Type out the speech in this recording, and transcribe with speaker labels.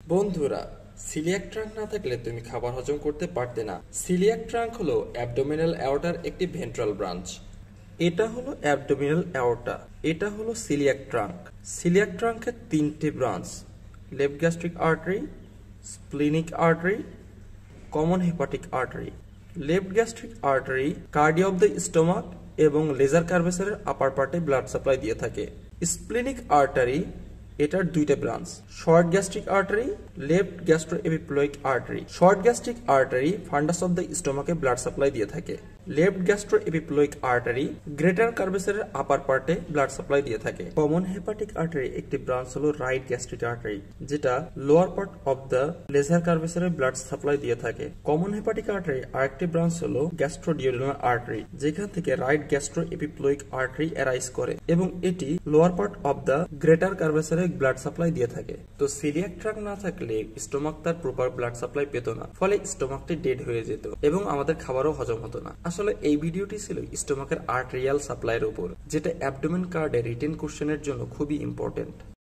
Speaker 1: বন্ধুরা, coeliac trunk না থাকলে তুমি খাবার হজম করতে পারতে না। সিলিয়াক ট্রাঙ্ক হলো অ্যাবডোমিনাল অ্যাওর্টার একটি ভেন্ট্রাল ব্রাঞ্চ। এটা হলো অ্যাবডোমিনাল অ্যাওর্টা, এটা হলো সিলিয়াক ট্রাঙ্ক। সিলিয়াক ট্রাঙ্কের তিনটে branch: left gastric artery, splenic artery, common hepatic artery. Left gastric artery cardia of the stomach এবং লেজার কার্ভেসারের আপার পার্টে ব্লাড সাপ্লাই দিয়ে থাকে। স্প্লিনিক আর্টারি এটার দুইটা branch: short gastric artery, left gastroepiploic artery. Short gastric artery fundus of the স্টোমাকে blood supply দিয়ে থাকে। লেফট গ্যাস্ট্রোএপিপ্লয়িক আর্টারি গ্রেটার কার্ভেসারের আপার পার্টে ব্লাড সাপ্লাই দিয়ে থাকে। কমন হেপাটিক আর্টারি একটি ব্রাঞ্চ হলো রাইট গ্যাস্ট্রিক আর্টারি, যেটা lower part of the lesser কার্ভেসারে ব্লাড সাপ্লাই দিয়ে থাকে। কমন হেপাটিক আর্টারি আরেকটি ব্রাঞ্চ হলো গ্যাস্ট্রোডিওডেনাল আর্টারি, যেখান থেকে রাইট গ্যাস্ট্রোএপিপ্লয়িক আর্টারি অ্যারাইজ করে এবং এটি lower part of the greater কার্ভেসারে ব্লাড সাপ্লাই দিয়ে থাকে। তো সিলিয়াক ট্রাঙ্ক না থাকলে স্টোমাক তার প্রপার ব্লাড সাপ্লাই পেত না, ফলে স্টোমাকটি ডেড হয়ে যেত এবং আমাদের খাবারও হজম হতো না। আসলে এই ভিডিওটি ছিল স্টোমাকের আর্টেরিয়াল সাপ্লাইয়ের উপর, যেটা অ্যাবডোমেন কার্ডে রিটেন কোশ্চেনের জন্য খুবই ইম্পর্টেন্ট।